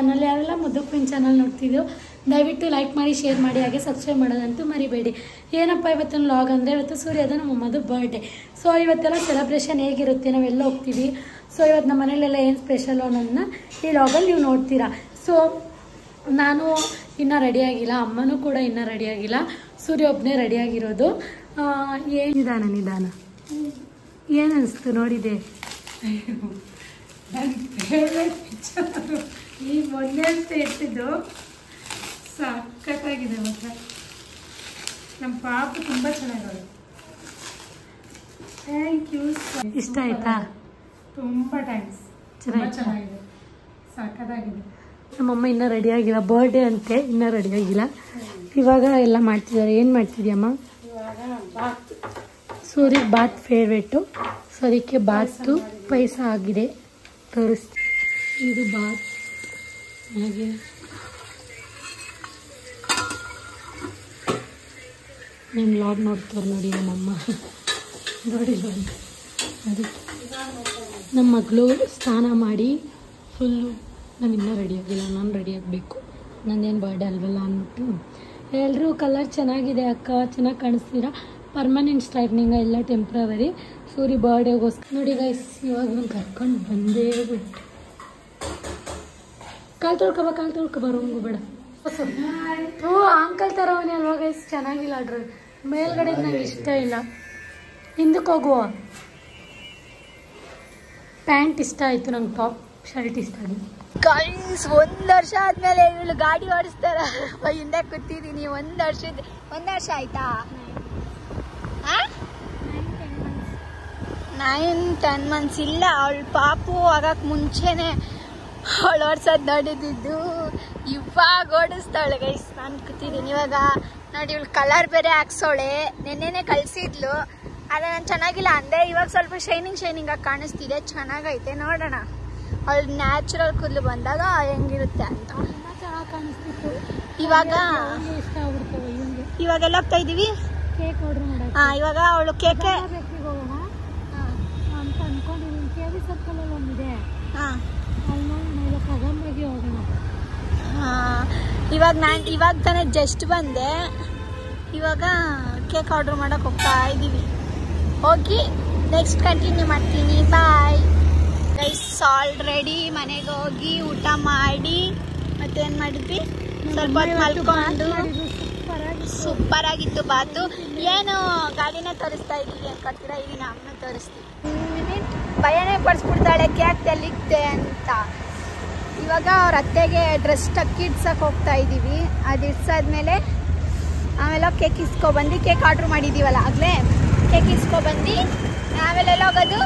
Channel. ಯಾರೆಲ್ಲ ಮುದ್ದು queen channel ನೋಡ್ತಿದ್ದೋ ದಯವಿಟ್ಟು ಲೈಕ್ ಮಾಡಿ, ಶೇರ್ ಮಾಡಿ, ಹಾಗೆ ಸಬ್ಸ್ಕ್ರೈಬ್ ಮಾಡೋದಂತೂ ಮರಿಬೇಡಿ. ಏನಪ್ಪ ಇವತ್ತಿನ ವ್ಲಾಗ್ ಅಂದರೆ, ಇವತ್ತು ಸೂರ್ಯದ ನಮ್ಮ ಅಮ್ಮದು ಬರ್ಡೇ. ಸೊ ಇವತ್ತೆಲ್ಲ ಸೆಲೆಬ್ರೇಷನ್ ಹೇಗಿರುತ್ತೆ, ನಾವೆಲ್ಲ ಹೋಗ್ತೀವಿ. ಸೊ ಇವತ್ತು ನಮ್ಮ ಮನೇಲೆಲ್ಲ ಏನು ಸ್ಪೆಷಲು ಅನ್ನೋದನ್ನ ಈ ವ್ಲಾಗಲ್ಲಿ ನೀವು ನೋಡ್ತೀರಾ. ಸೊ ನಾನು ಇನ್ನೂ ರೆಡಿಯಾಗಿಲ್ಲ, ಅಮ್ಮನೂ ಕೂಡ ಇನ್ನೂ ರೆಡಿಯಾಗಿಲ್ಲ, ಸೂರ್ಯ ಒಬ್ಬನೇ ರೆಡಿಯಾಗಿರೋದು. ನಿಧಾನ ನಿಧಾನ. ಏನು ಅನಿಸ್ತು ನೋಡಿದೆ? ನನ್ನ ಫೇವ್ರೆಟ್ ಪಿಕ್ಚರು ಈ ಮೊನ್ನೆ ಅಂತ ಇಟ್ಟಿದ್ದು ಸಖತ್ತಾಗಿದೆ. ಮಾತ್ರ ನಮ್ಮ ಪಾಪು ತುಂಬ ಚೆನ್ನಾಗಿದೆ. Thank you. ಇಷ್ಟ ಆಯ್ತಾ? ತುಂಬ ಥ್ಯಾಂಕ್ಸ್. ತುಂಬ ಚೆನ್ನಾಗಿದೆ, ಸಖತ್ತಾಗಿದೆ. ನಮ್ಮಮ್ಮ ಇನ್ನೂ ರೆಡಿಯಾಗಿಲ್ಲ, ಬರ್ಡೇ ಅಂತೆ, ಇನ್ನೂ ರೆಡಿಯಾಗಿಲ್ಲ. ಇವಾಗ ಎಲ್ಲ ಮಾಡ್ತಿದ್ದಾರೆ. ಏನು ಮಾಡ್ತಿದ್ಯಮ್ಮ? ಇವಾಗ ಬಾತ್. ಸೂರ್ಯಗೆ ಬಾತ್ ಫೇವ್ರೇಟು, ಸೊ ಅದಕ್ಕೆ ಬಾತು ಪಾಯಸ ಆಗಿದೆ. ತೋರಿಸ್ತೀವಿ. ಇದು ಬಾತ್. ಹಾಗೆ ನಿಮ್ಮ ವ್ಲಾಗ್ ನೋಡ್ತಾರೆ ನೋಡಿ ನಮ್ಮಮ್ಮ. ನೋಡಿ ಅದಕ್ಕೆ ನಮ್ಮ ಮಗಳು ಸ್ನಾನ ಮಾಡಿ ಫುಲ್ಲು, ನಾನು ಇನ್ನೂ ರೆಡಿಯಾಗಿಲ್ಲ, ನಾನು ರೆಡಿ ಆಗಬೇಕು, ನಂದೇನು ಬರ್ಡೇ ಅಲ್ವಲ್ಲ ಅಂದ್ಬಿಟ್ಟು. ಎಲ್ಲರೂ ಕಲರ್ ಚೆನ್ನಾಗಿದೆ ಅಕ್ಕ, ಚೆನ್ನಾಗಿ ಕಾಣಿಸ್ತೀರಾ, ಪರ್ಮನೆಂಟ್ ಸ್ಟ್ರೈಟ್ನಿಂಗ ಇಲ್ಲ ಟೆಂಪ್ರವರಿ. ಸೂರ್ಯ ಬರ್ಡೇಗೋಸ್ಕರ ನೋಡಿ ಗೈಸ್, ಇವಾಗ ನಾನು ಕರ್ಕೊಂಡು ಬಂದೇ ಬಿಟ್ಟು. ಕಾಲು ತೊಳ್ಕೊಬ ರೂಮ್ಗೂ ಬೇಡ. ಹ್ಞೂ ಅಂಕಲ್ ತರವನೇ ಅಲ್ವಾ ಗೈಸ್, ಚೆನ್ನಾಗಿಲ್ಲ ಡ್ರೆಸ್. ಮೇಲ್ಗಡೆ ನಂಗೆ ಇಷ್ಟ ಇಲ್ಲ. ಹಿಂದಕ್ಕೆ ಹೋಗುವ. ಪ್ಯಾಂಟ್ ಇಷ್ಟ ಆಯಿತು ನಂಗೆ, ಟಾಪ್ ಶರ್ಟ್ ಇಷ್ಟ ಆಗಿದೆ. ಗೈಸ್, 1 ವರ್ಷ ಆದ್ಮೇಲೆ ಇವಳು ಗಾಡಿ ಓಡಿಸ್ತಾರ ಹಿಂದೆ ಕೂತಿದ್ದೀನಿ. 1 ವರ್ಷ ಆಯ್ತಾ? 9-10 ಮಂತ್ಸ್ ಇಲ್ಲ. ಅವಳು ಪಾಪು ಆಗಕ್ಕೆ ಮುಂಚೆನೆ ಅವಳು ಓಡಿಸೋದು ನೋಡಿದ್ದು. ಇವಾಗ ಓಡಿಸ್ತಾವಳೆ ಗೈಸ್. ನಾನು ಕೂತಿದ್ದೀನಿ ಇವಾಗ. ನೋಡಿ ಇವಳು ಕಲರ್ ಬೇರೆ ಹಾಕ್ಸೋಳೆ, ನೆನ್ನೆನೆ ಕಳಿಸಿದ್ಲು. ಆದರೆ ನಾನು ಚೆನ್ನಾಗಿಲ್ಲ ಅಂದೆ. ಇವಾಗ ಸ್ವಲ್ಪ ಶೈನಿಂಗ್ ಆಗಿ ಕಾಣಿಸ್ತಿದೆ, ಚೆನ್ನಾಗೈತೆ. ನೋಡೋಣ ಅವಳು ನ್ಯಾಚುರಲ್ ಕೂದಲು ಬಂದಾಗ ಹೆಂಗಿರುತ್ತೆ ಅಂತ. ಚೆನ್ನಾಗಿ ಕಾಣಿಸ್ತಿತ್ತು. ಇವಾಗೆಲ್ಲ ಹೋಗ್ತಾ ಇದೀವಿ. ಕೇಕ್ ಆರ್ಡರ್ ಮಾಡೋಣ. ಇವಾಗ ಅವಳು ಕೇಕ್ ಹೋಗೋಣ ಅಂತ ಅನ್ಕೊಂಡಿದ್ದೀನಿ. KV ಸರ್ಕಲಲ್ಲಿ ಒಂದಿದೆ, ಅಲ್ಲಿ ನೋಡೋಣ. ಕದಂಬಾಗಿ ಹೋಗೋಣ. ಇವಾಗ ತಾನೇ ಜಸ್ಟ್ ಬಂದೆ. ಇವಾಗ ಕೇಕ್ ಆರ್ಡರ್ ಮಾಡಕ್ಕೆ ಹೋಗ್ತಾ ಇದ್ದೀವಿ. ಹೋಗಿ ನೆಕ್ಸ್ಟ್ ಕಂಟಿನ್ಯೂ ಮಾಡ್ತೀನಿ. Bye guys. ಆಲ್ರೆಡಿ ಮನೆಗೆ ಹೋಗಿ ಊಟ ಮಾಡಿ ಮತ್ತೇನು ಮಾಡಿದ್ವಿ, ಸ್ವಲ್ಪ ಹೊತ್ತು ಮಲ್ಕೊಂಡು. ಸೂಪರ್ ಆಗಿತ್ತು ಬಾತು. ಏನು ಗಾಡಿನ ತೋರಿಸ್ತಾ ಇದ್ದೀವಿ ಅನ್ಕೊತೀರಾ? ಇಲ್ಲಿ ನಮ್ಮನ್ನ ತೋರಿಸ್ತೀವಿ. ಭಯನೇ ಪಡಿಸ್ಬಿಡ್ತಾಳೆ ಕೇಕ್ ತೆಲಿಕ್ತೆ ಅಂತ. ಇವಾಗ ಅವ್ರ ಅತ್ತೆಗೆ ಡ್ರೆಸ್ ಇಡ್ಸಕ್ಕೆ ಹೋಗ್ತಾ ಇದ್ದೀವಿ. ಅದು ಇಡ್ಸಾದ್ಮೇಲೆ ಆಮೇಲೆ ಕೇಕ್ ಇಸ್ಕೊಬಂದು, ಕೇಕ್ ಆರ್ಡ್ರ್ ಮಾಡಿದ್ದೀವಲ್ಲ ಆಗಲೇ, ಕೇಕ್ ಇಸ್ಕೊಬಂದು ಆಮೇಲೆ ಎಲ್ಲ ಹೋಗೋದು.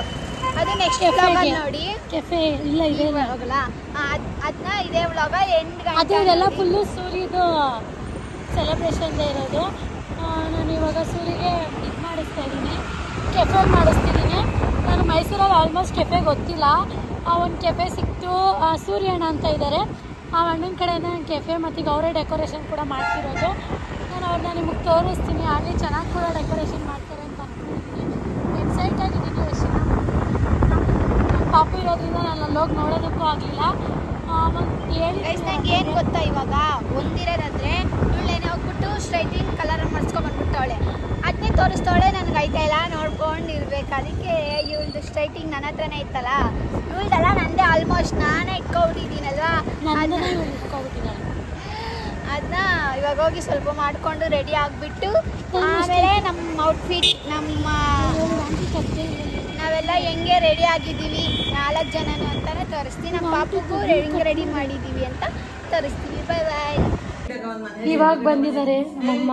ಅದು ನೆಕ್ಸ್ಟ್ ವ್ಲಾಗಲ್ಲಿ ನೋಡಿ. ಕೆಫೆ ಇಲ್ಲ ಇದೆ ಹೋಗಲ್ಲ, ಅದನ್ನ ಇದೇ ವ್ಲಾಗ ಎಂಡ್ ಗಂಟೆ. ಅದೆಲ್ಲ ಫುಲ್ಲು ಸೂರ್ಯದು ಸೆಲೆಬ್ರೇಷನ್ ಇರೋದು. ನಾನು ಇವಾಗ ಸೂರ್ಯಗೆ ಇದು ಮಾಡಿಸ್ತಾ ಇದ್ದೀನಿ, ಕೆಫೆ ಮಾಡಿಸ್ತಿದ್ದೀನಿ. ನಾನು ಮೈಸೂರಲ್ಲಿ ಆಲ್ಮೋಸ್ಟ್ ಕೆಫೆ ಗೊತ್ತಿಲ್ಲ. ಒಂದು ಕೆಫೆ ಸಿಕ್ತು, ಸೂರ್ಯಣ್ಣ ಅಂತ ಇದ್ದಾರೆ. ಆ ಅಣ್ಣನ ಕಡೆಯಿಂದ ನಾನು ಕೆಫೆ, ಮತ್ತು ಈಗ ಅವರೇ ಡೆಕೋರೇಷನ್ ಕೂಡ ಮಾಡ್ತಿರೋದು. ನಾನು ಅವ್ರನ್ನ ನಿಮಗೆ ತೋರಿಸ್ತೀನಿ. ಅಲ್ಲಿ ಚೆನ್ನಾಗಿ ಕೂಡ ಡೆಕೋರೇಷನ್ ಮಾಡ್ತಾರೆ ಅಂತ ಅಂದ್ಕೊಂಡಿದ್ದೀನಿ. ಎಕ್ಸೈಟ್ ಆಗಿದ್ದೀನಿ. ಎಷ್ಟು ಪಾಪು ಇರೋದ್ರಿಂದ ನಾನು ಅಲ್ಲೋಗಿ ನೋಡೋದಕ್ಕೂ ಆಗಲಿಲ್ಲ. ನಂಗೆ ಏನು ಗೊತ್ತಾ, ಇವಾಗ ಒಂದಿರೋದಂದ್ರೆ ಇವಳೇನೆ ಹೋಗ್ಬಿಟ್ಟು ಸ್ಟ್ರೈಟಿಂಗ್ ಕಲರ್ ಮಾಡಿಸ್ಕೊಂಡ್ಬಂದ್ಬಿಟ್ಟವಳೆ. ಅದನ್ನೇ ತೋರಿಸ್ತವಳೆ. ನನಗೆ ಆಯ್ತಾ ಇಲ್ಲ, ನೋಡ್ಕೊಂಡು ಇರ್ಬೇಕು. ಅದಕ್ಕೆ ಇವಳ್ದು ಸ್ಟ್ರೈಟಿಂಗ್ ನನ್ನ ಹತ್ರನೇ ಇತ್ತಲ್ಲ, ಇವಳ್ದಲ್ಲ ನಂದೇ. ಆಲ್ಮೋಸ್ಟ್ ನಾನೇ ಇಟ್ಕೊಬಿಟ್ಟಿದ್ದೀನಲ್ವಾ, ಅದನ್ನ ಇವಾಗ ಹೋಗಿ ಸ್ವಲ್ಪ ಮಾಡಿಕೊಂಡು ರೆಡಿ ಆಗಿಬಿಟ್ಟು ಆಮೇಲೆ ನಮ್ಮ ಔಟ್ಫಿಟ್, ನಾವೆಲ್ಲ ಹೆಂಗೆ ರೆಡಿ ಆಗಿದ್ದೀವಿ 4 ಜನನು ಅಂತಾನೆ ತೋರಿಸ್ತೀವಿ. ನಮ್ಮ ಪಾಪುಗೂ ಹೆಂಗೆ ರೆಡಿ ಮಾಡಿದ್ದೀವಿ ಅಂತ ತೋರಿಸ್ತೀವಿ. ಬಾಯ್ ಬಾಯ್. ಇವಾಗ ಬಂದಿದ್ದಾರೆ ನಮ್ಮಮ್ಮ.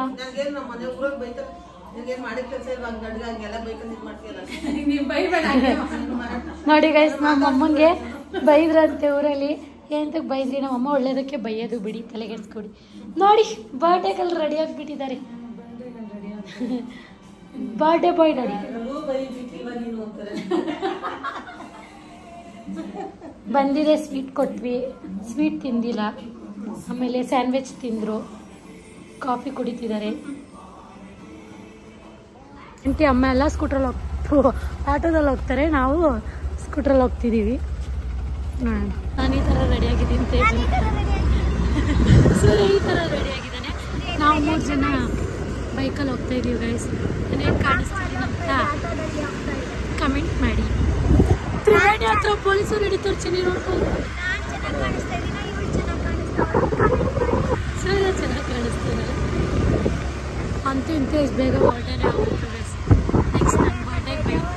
ನೋಡಿ ಗೈಸ್, ನಮ್ಮ ಅಮ್ಮಂಗೆ ಬೈದ್ರಂತೆ ಊರಲ್ಲಿ. ಏನಂತಕ್ಕೆ ಬೈದ್ರಿ? ನಮ್ಮಮ್ಮ ಒಳ್ಳೇದಕ್ಕೆ ಬೈಯೋದು ಬಿಡಿ, ತಲೆಗೆಡ್ಸ್ಕೊಡಿ. ನೋಡಿ ಬರ್ಡೇಗಲ್ಲಿ ರೆಡಿ ಆಗಿಬಿಟ್ಟಿದ್ದಾರೆ. ಬರ್ಡೇ ಬಾಯ್ ನೋಡಿ. ಬಂದಿದೆ, ಸ್ವೀಟ್ ಕೊಟ್ವಿ, ಸ್ವೀಟ್ ತಿಂದಿಲ್ಲ. ಆಮೇಲೆ ಸ್ಯಾಂಡ್ವಿಚ್ ತಿಂದರು, ಕಾಫಿ ಕುಡಿತಿದ್ದಾರೆ. ಆಂಟಿ ಅಮ್ಮ ಎಲ್ಲ ಸ್ಕೂಟ್ರಲ್ಲಿ ಆಟೋದಲ್ಲಿ ಹೋಗ್ತಾರೆ, ನಾವು ಸ್ಕೂಟ್ರಲ್ಲಿ ಹೋಗ್ತಿದ್ದೀವಿ. ನಾನು ಈ ಥರ ರೆಡಿಯಾಗಿದ್ದೀನಿ ಸೂರ್ಯ ಈ ಥರ ರೆಡಿಯಾಗಿದ್ದಾನೆ. ನಾವು 3 ಜನ ಬೈಕಲ್ಲಿ ಹೋಗ್ತಾ ಇದ್ದೀವಿ ಗೈಸ್. ನಾನೇನು ಕಾಣಿಸ್ತಿದ್ದೀನಿ ಅಂತ ಕಮೆಂಟ್ ಮಾಡಿ. ತ್ರಿವೇಣಿ ಹತ್ರ ಪೊಲೀಸರು ಹಿಡಿತಾರೆ ಚಿನ್ನಿ ನೋಡ್ಕೊಂಡು. ಸೂರ್ಯ ಚೆನ್ನಾಗಿ ಕಾಣಿಸ್ತಾನೆ. ಅಂತೂ ಇಂತೂ ಇಷ್ಟು ಬೇಗ ಬರ್ಡೇನೇ ಆಗುತ್ತೆ ಗೈಸ್. ನೆಕ್ಸ್ಟ್ ನನ್ನ ಬರ್ಡೇಗೆ ಬೇಕು.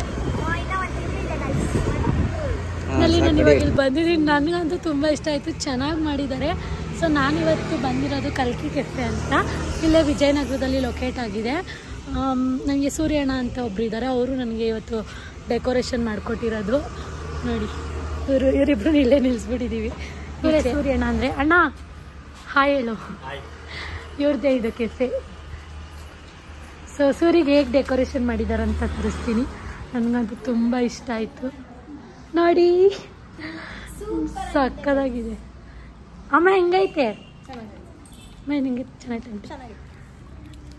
ನಲ್ಲಿ ನಾನು ಇವಾಗ ಇಲ್ಲಿ ಬಂದಿದ್ದೀನಿ. ನನಗಂತೂ ತುಂಬ ಇಷ್ಟ ಆಯಿತು, ಚೆನ್ನಾಗಿ ಮಾಡಿದ್ದಾರೆ. ಸೊ ನಾನಿವತ್ತು ಬಂದಿರೋದು ಕಲ್ಕಿ ಕೆಫೆ ಅಂತ. ಇಲ್ಲೇ ವಿಜಯನಗರದಲ್ಲಿ ಲೊಕೇಟ್ ಆಗಿದೆ. ನನಗೆ ಸೂರ್ಯಣ್ಣ ಅಂತ ಒಬ್ರು ಇದ್ದಾರೆ, ಅವರು ನನಗೆ ಇವತ್ತು ಡೆಕೋರೇಷನ್ ಮಾಡಿಕೊಟ್ಟಿರೋದು. ನೋಡಿ ಇವರಿಬ್ರು ಇಲ್ಲೇ ನಿಲ್ಲಿಸ್ಬಿಟ್ಟಿದ್ದೀವಿ. ಇವರೇ ಸೂರ್ಯಣ್ಣ ಅಂದರೆ. ಅಣ್ಣ ಹಾಯ್ ಹೇಳು. ಇವ್ರದ್ದೇ ಇದು ಕೆಫೆ. ಸೊ ಸೂರಿಗೆ ಹೇಗೆ ಡೆಕೋರೇಷನ್ ಮಾಡಿದ್ದಾರೆ ಅಂತ ತೋರಿಸ್ತೀನಿ. ನನಗಂತೂ ತುಂಬ ಇಷ್ಟ ಆಯಿತು. ನೋಡಿ ಸಕ್ಕದಾಗಿದೆ. ಅಮ್ಮ ಹೆಂಗೈತೆ? ಅಮ್ಮ ನಿಂಗೆ ಚೆನ್ನಾಗಿತ್ತು.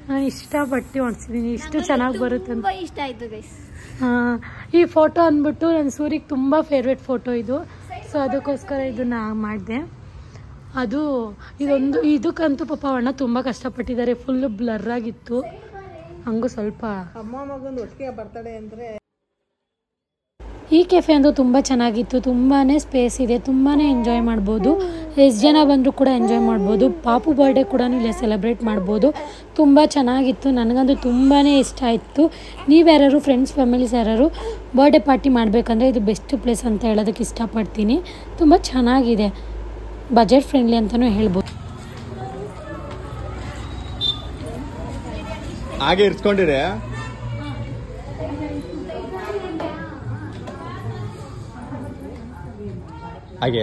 ನಾನು ಇಷ್ಟಪಟ್ಟು ಹೊಡ್ಸಿದ್ದೀನಿ, ಇಷ್ಟು ಚೆನ್ನಾಗಿ ಬರುತ್ತೆ ಅಂತ. ಇಷ್ಟ ಆಯಿತು ಗೈಸ್. ಈ ಫೋಟೋ ಅಂದ್ಬಿಟ್ಟು ನನ್ನ ಸೂರಿಗೆ ತುಂಬ ಫೇವ್ರೇಟ್ ಫೋಟೋ ಇದು. ಸೊ ಅದಕ್ಕೋಸ್ಕರ ಇದನ್ನು ಮಾಡಿದೆ. ಅದು ಇದಕ್ಕಂತೂ ಪಾಪ ಅಣ್ಣ ತುಂಬ ಕಷ್ಟಪಟ್ಟಿದ್ದಾರೆ. ಫುಲ್ಲು ಬ್ಲರ್ ಆಗಿತ್ತು. ಹಂಗೂ ಸ್ವಲ್ಪ ಅಮ್ಮ ಮಗಂದು ಒಟ್ಟಿಗೆ ಬರ್ತಡೆ ಅಂದರೆ. ಈ ಕೆಫೆ ಅಂತೂ ತುಂಬ ಚೆನ್ನಾಗಿತ್ತು. ತುಂಬಾ ಸ್ಪೇಸ್ ಇದೆ, ತುಂಬಾ ಎಂಜಾಯ್ ಮಾಡ್ಬೋದು. ಎಷ್ಟು ಜನ ಬಂದರೂ ಕೂಡ ಎಂಜಾಯ್ ಮಾಡ್ಬೋದು. ಪಾಪು ಬರ್ಡೇ ಕೂಡ ಇಲ್ಲೇ ಸೆಲೆಬ್ರೇಟ್ ಮಾಡ್ಬೋದು. ತುಂಬ ಚೆನ್ನಾಗಿತ್ತು. ನನಗಂತೂ ತುಂಬಾ ಇಷ್ಟ ಆಯಿತು. ನೀವ್ಯಾರು ಫ್ರೆಂಡ್ಸ್ ಫ್ಯಾಮಿಲೀಸ್ ಯಾರು ಬರ್ಡೇ ಪಾರ್ಟಿ ಮಾಡಬೇಕಂದ್ರೆ ಇದು ಬೆಸ್ಟ್ ಪ್ಲೇಸ್ ಅಂತ ಹೇಳೋದಕ್ಕೆ ಇಷ್ಟಪಡ್ತೀನಿ. ತುಂಬ ಚೆನ್ನಾಗಿದೆ, ಬಜೆಟ್ ಫ್ರೆಂಡ್ಲಿ ಅಂತಲೂ ಹೇಳ್ಬೋದು. ಹಾಗೆ ಇರ್ಸ್ಕೊಂಡಿರೇ ಹಾಗೆ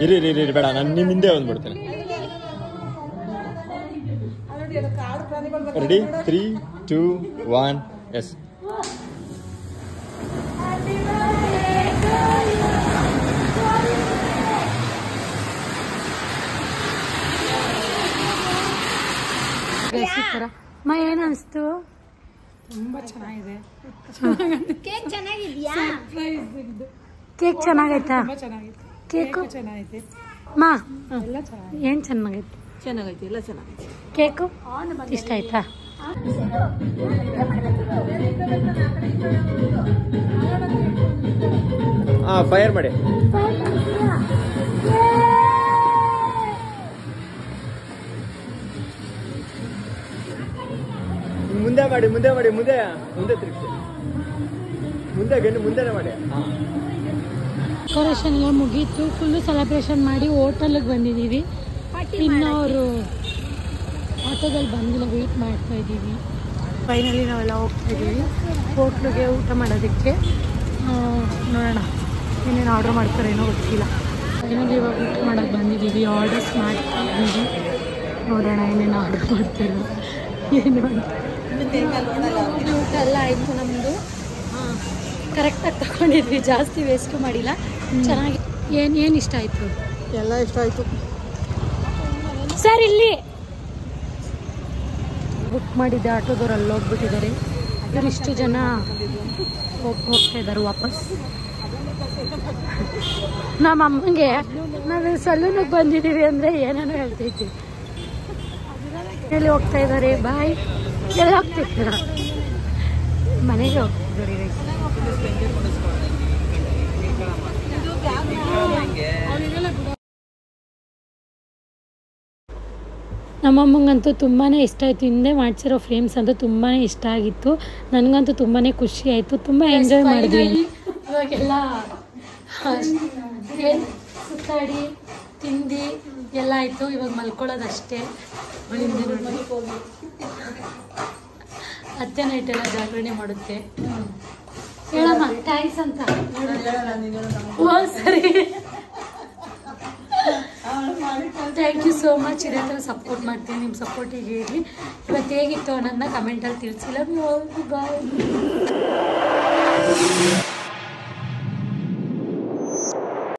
ಇರಿ ಬೇಡ, ನಾನು ನಿಮ್ಮ ಹಿಂದೆ ಬಂದ್ಬಿಡ್ತೇನೆ. Ready 3, 2, 1 S. ಏನು ಅನಿಸ್ತು? ತುಂಬ ಚೆನ್ನಾಗಿದೆ. ಕೇಕ್ ಚೆನ್ನಾಗಿದೆಯಾ? ಕೇಕ್ ಚೆನ್ನಾಗೈತಾ? ತುಂಬ ಚೆನ್ನಾಗಿತ್ತು. ಕೇಕು ಚೆನ್ನಾಗೈತೆ. ಮಾ ಎಲ್ಲ ಚೆನ್ನಾಗಿದೆ. ಏನು ಚೆನ್ನಾಗೈತೆ? ಚೆನ್ನಾಗೈತೆ, ಎಲ್ಲ ಚೆನ್ನಾಗೈತೆ. ಕೇಕು ಇಷ್ಟ ಆಯ್ತಾ? ಫೈರ್ ಮಾಡಿ. ಮುಂದೆ ಮಾಡಿ ಮುಂದೆ ತಿರುಗಿಸಿ. ಮುಂದೆನೆ ಮಾಡಿ. ಡೆಕೋರೇಷನ್ ಎಲ್ಲ ಮುಗೀತು. ಫುಲ್ಲು ಸೆಲೆಬ್ರೇಷನ್ ಮಾಡಿ ಹೋಟೆಲ್ಗೆ ಬಂದಿದ್ದೀವಿ. ಇನ್ನು ಅವರು ಆಟೋದಲ್ಲಿ ಬಂದಿಲ್ಲ, ವೆಯ್ಟ್ ಮಾಡ್ತಾ ಇದ್ದೀವಿ. ಫೈನಲಿ ನಾವೆಲ್ಲ ಹೋಗ್ತಾ ಇದ್ದೀವಿ ಹೋಟ್ಲಿಗೆ ಊಟ ಮಾಡೋದಕ್ಕೆ. ನೋಡೋಣ ಏನೇನು ಆರ್ಡ್ರ್ ಮಾಡ್ತಾರೇನೋ ಗೊತ್ತಿಲ್ಲ. ಫೈನಲಿ ಇವಾಗ ಊಟ ಮಾಡೋಕ್ಕೆ ಬಂದಿದ್ದೀವಿ. ಆರ್ಡರ್ಸ್ ಮಾಡ್ತಾ ಇದ್ದೀವಿ. ನೋಡೋಣ ಏನೇನು ಆರ್ಡರ್ ಮಾಡ್ತಾರೋ ಏನು ಅಂತ. ಊಟ ಎಲ್ಲ ಆಯಿತು ನಮ್ಮದು. ಕರೆಕ್ಟಾಗಿ ತಗೊಂಡಿದ್ವಿ, ಜಾಸ್ತಿ ವೇಸ್ಟು ಮಾಡಿಲ್ಲ. ಚೆನ್ನಾಗಿ ಏನು ಇಷ್ಟ ಆಯಿತು? ಎಲ್ಲ ಇಷ್ಟ ಆಯಿತು ಸರ್. ಇಲ್ಲಿ ಬುಕ್ ಮಾಡಿದ್ದೆ ಆಟೋದವ್ರು ಅಲ್ಲಿ ಹೋಗ್ಬಿಟ್ಟಿದ್ದಾರೆ. ಇಷ್ಟು ಜನ ಹೋಗ್ತಾ ಇದ್ದಾರೆ ವಾಪಸ್. ನಮ್ಮ ಅಮ್ಮಂಗೆ ನಾವು ಸಲೂನಿಗೆ ಬಂದಿದ್ದೀವಿ ಅಂದರೆ ಏನೇನೋ ಹೇಳ್ತೈತಿ. ಎಲ್ಲಿ ಹೋಗ್ತಾ ಇದ್ದಾರೆ? ಬಾಯ್. ಎಲ್ಲ ಹೋಗ್ತಿದ್ದೀರ? ಮನೆಗೆ ಹೋಗ್ತಿದ್ದಾರೆ. ನಮ್ಮಮ್ಮಂಗಂತೂ ತುಂಬಾ ಇಷ್ಟ ಆಯಿತು. ಹಿಂದೆ ಮಾಡಿಸಿರೋ ಫ್ರೇಮ್ಸ್ ಅಂತೂ ತುಂಬಾ ಇಷ್ಟ ಆಗಿತ್ತು. ನನಗಂತೂ ತುಂಬಾ ಖುಷಿ ಆಯಿತು. ತುಂಬ ಎಂಜಾಯ್ ಮಾಡಿದ್ವಿ. ಇವಾಗೆಲ್ಲ ಸುತ್ತಾಡಿ ತಿಂದು ಎಲ್ಲ ಆಯಿತು. ಇವಾಗ ಮಲ್ಕೊಳ್ಳೋದಷ್ಟೇ. ಅತ್ತೆ ನೈಟೆಲ್ಲ ಜಾಗರಣೆ ಮಾಡುತ್ತೆ. ಹೇಳಮ್ಮ ಥ್ಯಾಂಕ್ಸ್ ಅಂತ. ಓ ಸರಿ, ಥ್ಯಾಂಕ್ ಯು ಸೋ ಮಚ್. ಇದೇ ಥರ ಸಪೋರ್ಟ್ ಮಾಡ್ತೀನಿ. ನಿಮ್ಮ ಸಪೋರ್ಟ್ ಹೀಗೆ ಇರಲಿ. ಇವತ್ತು ಹೇಗಿತ್ತು ಅನ್ನೋದನ್ನ ಕಮೆಂಟಲ್ಲಿ ತಿಳಿಸಿ. Love you all. ಬಾಯ್.